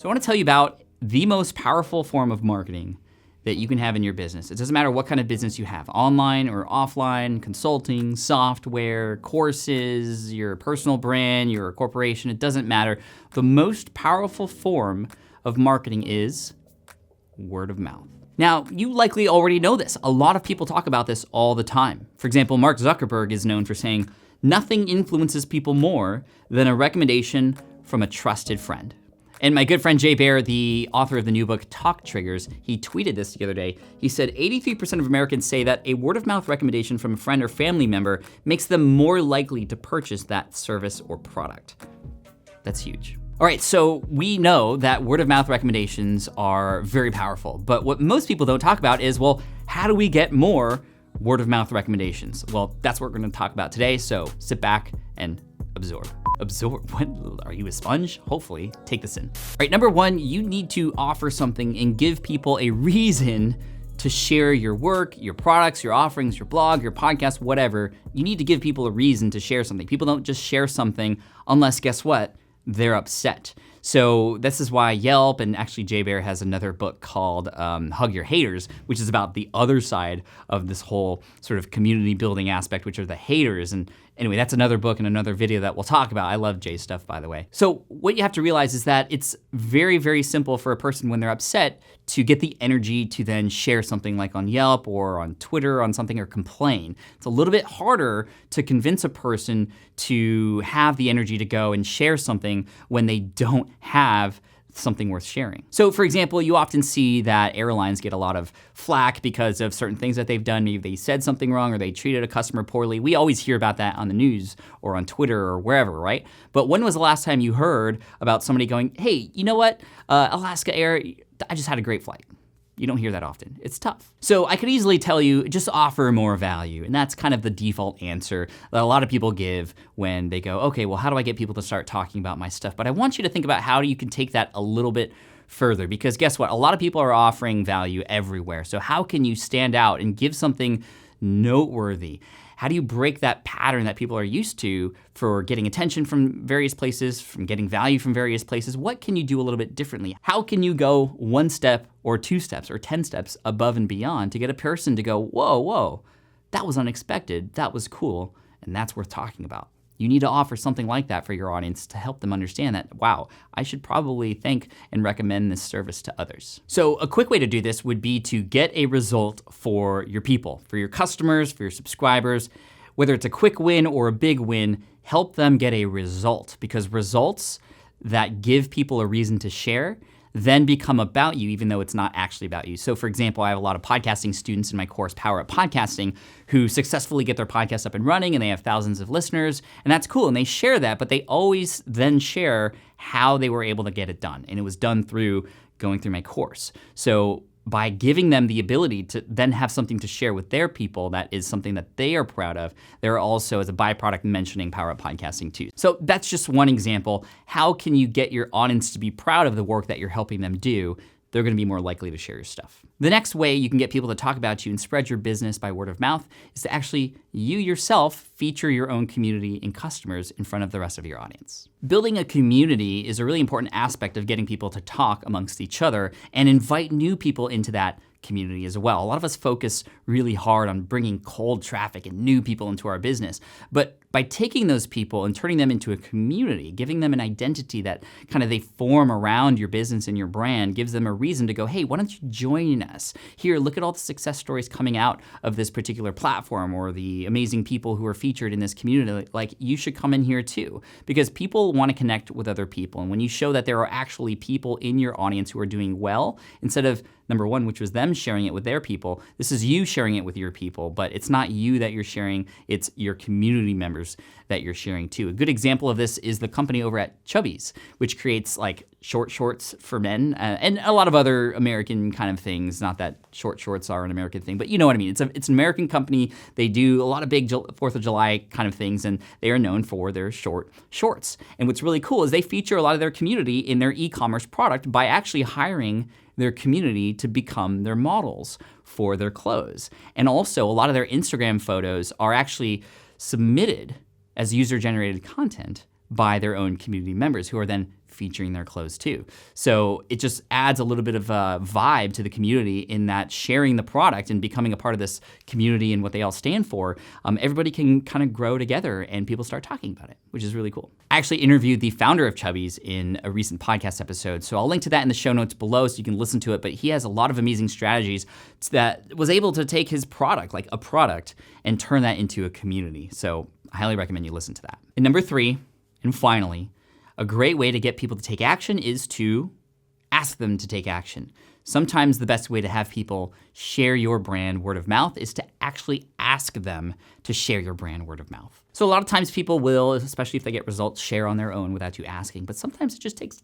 So I want to tell you about the most powerful form of marketing that you can have in your business. It doesn't matter what kind of business you have, online or offline, consulting, software, courses, your personal brand, your corporation, it doesn't matter. The most powerful form of marketing is word of mouth. Now, you likely already know this. A lot of people talk about this all the time. For example, Mark Zuckerberg is known for saying, "Nothing influences people more than a recommendation from a trusted friend." And my good friend Jay Baer, the author of the new book, Talk Triggers, he tweeted this the other day. He said, 83% of Americans say that a word of mouth recommendation from a friend or family member makes them more likely to purchase that service or product. That's huge. All right, so we know that word of mouth recommendations are very powerful, but what most people don't talk about is, well, how do we get more word of mouth recommendations? Well, that's what we're gonna talk about today, so sit back and absorb. Absorb? What? Are you a sponge? Hopefully, take this in. All right, number one, you need to offer something and give people a reason to share your work, your products, your offerings, your blog, your podcast, whatever. You need to give people a reason to share something. People don't just share something unless, guess what? They're upset. So this is why Yelp, and actually Jay Baer has another book called Hug Your Haters, which is about the other side of this whole sort of community building aspect, which are the haters. And anyway, that's another book and another video that we'll talk about. I love Jay's stuff, by the way. So what you have to realize is that it's very, very simple for a person when they're upset to get the energy to then share something like on Yelp or on Twitter on something or complain. It's a little bit harder to convince a person to have the energy to go and share something when they don't have something worth sharing. So for example, you often see that airlines get a lot of flack because of certain things that they've done. Maybe they said something wrong or they treated a customer poorly. We always hear about that on the news or on Twitter or wherever, right? But when was the last time you heard about somebody going, "Hey, you know what? Alaska Air, I just had a great flight." You don't hear that often. It's tough. So I could easily tell you, just offer more value. And that's kind of the default answer that a lot of people give when they go, okay, well, how do I get people to start talking about my stuff? But I want you to think about how you can take that a little bit further, because guess what? A lot of people are offering value everywhere. So how can you stand out and give something noteworthy? How do you break that pattern that people are used to for getting attention from various places, from getting value from various places? What can you do a little bit differently? How can you go one step or two steps or 10 steps above and beyond to get a person to go, whoa, that was unexpected, that was cool, and that's worth talking about? You need to offer something like that for your audience to help them understand that, wow, I should probably think and recommend this service to others. So a quick way to do this would be to get a result for your people, for your customers, for your subscribers. Whether it's a quick win or a big win, help them get a result, because results that give people a reason to share then become about you, even though it's not actually about you. So for example, I have a lot of podcasting students in my course, Power Up Podcasting, who successfully get their podcast up and running and they have thousands of listeners, and that's cool, and they share that, but they always then share how they were able to get it done, and it was done through going through my course. So by giving them the ability to then have something to share with their people that is something that they are proud of, they're also, as a byproduct, mentioning Power Up Podcasting too. So that's just one example. How can you get your audience to be proud of the work that you're helping them do? They're gonna be more likely to share your stuff. The next way you can get people to talk about you and spread your business by word of mouth is to actually, you yourself, feature your own community and customers in front of the rest of your audience. Building a community is a really important aspect of getting people to talk amongst each other and invite new people into that community as well. A lot of us focus really hard on bringing cold traffic and new people into our business, but by taking those people and turning them into a community, giving them an identity that kind of they form around your business and your brand, gives them a reason to go, hey, why don't you join us? Here, look at all the success stories coming out of this particular platform or the amazing people who are featured in this community. Like, you should come in here too, because people want to connect with other people. And when you show that there are actually people in your audience who are doing well, instead of number one, which was them sharing it with their people, this is you sharing it with your people, but it's not you that you're sharing, it's your community members that you're sharing too. A good example of this is the company over at Chubbies, which creates like short shorts for men and a lot of other American kind of things. Not that short shorts are an American thing, but you know what I mean. It's an American company. They do a lot of big 4th of July kind of things, and they are known for their short shorts. And what's really cool is they feature a lot of their community in their e-commerce product by actually hiring their community to become their models for their clothes. And also a lot of their Instagram photos are actually submitted as user-generated content by their own community members who are then featuring their clothes too. So it just adds a little bit of a vibe to the community in that sharing the product and becoming a part of this community and what they all stand for, everybody can kind of grow together and people start talking about it, which is really cool. I actually interviewed the founder of Chubbies in a recent podcast episode, so I'll link to that in the show notes below so you can listen to it, but he has a lot of amazing strategies that was able to take his product, like a product, and turn that into a community. So I highly recommend you listen to that. And number 3, and finally, a great way to get people to take action is to ask them to take action. Sometimes the best way to have people share your brand word of mouth is to actually ask them to share your brand word of mouth. So a lot of times people will, especially if they get results, share on their own without you asking, but sometimes it just takes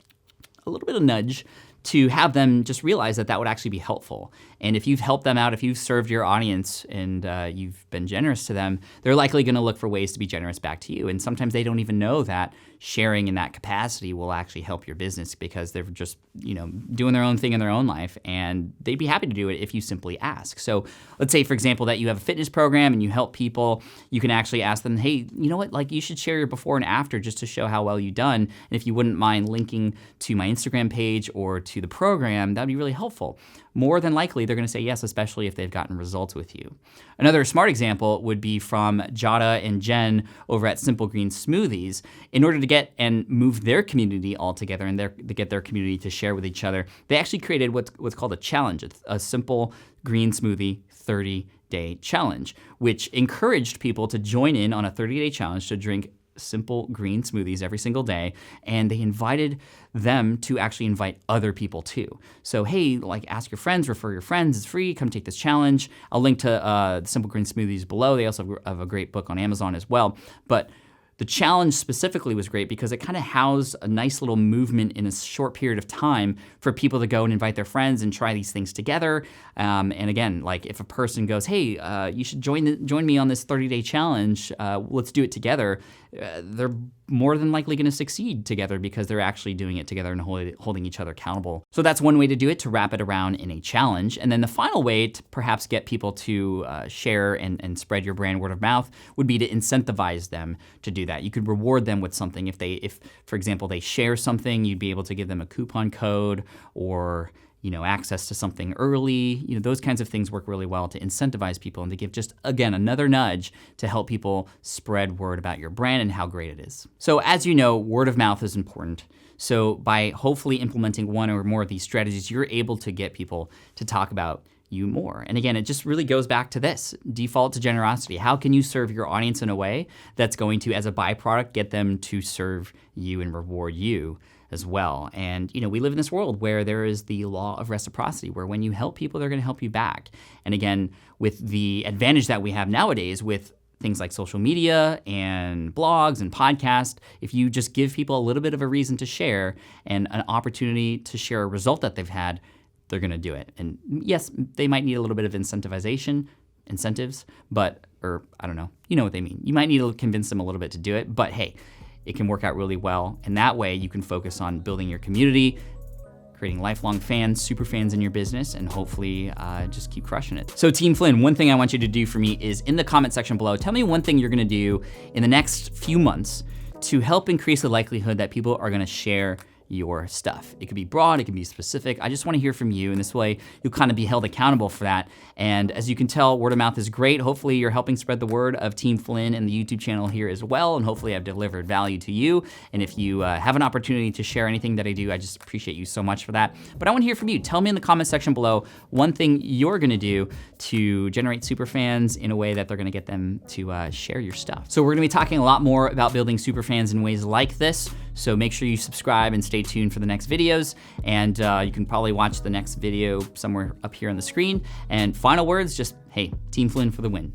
a little bit of nudge to have them just realize that that would actually be helpful. And if you've helped them out, if you've served your audience and you've been generous to them, they're likely gonna look for ways to be generous back to you. And sometimes they don't even know that sharing in that capacity will actually help your business because they're just, doing their own thing in their own life, and they'd be happy to do it if you simply ask. So let's say, for example, that you have a fitness program and you help people, you can actually ask them, hey, you know what, like you should share your before and after just to show how well you've done. And if you wouldn't mind linking to my Instagram page or to the program, that'd be really helpful. More than likely, they're gonna say yes, especially if they've gotten results with you. Another smart example would be from Jada and Jen over at Simple Green Smoothies. In order to get and move their community all together and to get their community to share with each other, they actually created what's called a challenge. It's a Simple Green Smoothie 30-day challenge, which encouraged people to join in on a 30-day challenge to drink simple green smoothies every single day, and they invited them to actually invite other people too. So hey, like ask your friends, refer your friends, it's free, come take this challenge. I'll link to the Simple Green Smoothies below. They also have a great book on Amazon as well. But the challenge specifically was great because it kind of housed a nice little movement in a short period of time for people to go and invite their friends and try these things together. And again, like if a person goes, hey, you should join me on this 30-day challenge, let's do it together, they're more than likely gonna succeed together because they're actually doing it together and holding each other accountable. So that's one way to do it, to wrap it around in a challenge. And then the final way to perhaps get people to share and spread your brand word of mouth would be to incentivize them to do that. You could reward them with something. If for example, they share something, you'd be able to give them a coupon code or access to something early. Those kinds of things work really well to incentivize people and to give just, again, another nudge to help people spread word about your brand and how great it is. So as you know, word of mouth is important. So by hopefully implementing one or more of these strategies, you're able to get people to talk about you more. And again, it just really goes back to this, default to generosity. How can you serve your audience in a way that's going to, as a byproduct, get them to serve you and reward you as well? And we live in this world where there is the law of reciprocity, where when you help people, they're gonna help you back. And again, with the advantage that we have nowadays with things like social media and blogs and podcasts, if you just give people a little bit of a reason to share and an opportunity to share a result that they've had, they're gonna do it. And yes, they might need a little bit of incentives, or I don't know, you know what they mean. You might need to convince them a little bit to do it, but hey, it can work out really well. And that way you can focus on building your community, creating lifelong fans, super fans in your business, and hopefully just keep crushing it. So Team Flynn, one thing I want you to do for me is in the comment section below, tell me one thing you're gonna do in the next few months to help increase the likelihood that people are gonna share your stuff. It could be broad, it can be specific. I just wanna hear from you, and this way you'll kind of be held accountable for that. And as you can tell, word of mouth is great. Hopefully you're helping spread the word of Team Flynn and the YouTube channel here as well, and hopefully I've delivered value to you. And if you have an opportunity to share anything that I do, I just appreciate you so much for that. But I wanna hear from you. Tell me in the comment section below one thing you're gonna do to generate super fans in a way that they're gonna get them to share your stuff. So we're gonna be talking a lot more about building super fans in ways like this. So make sure you subscribe and stay tuned for the next videos. And you can probably watch the next video somewhere up here on the screen. And final words, just, hey, Team Flynn for the win.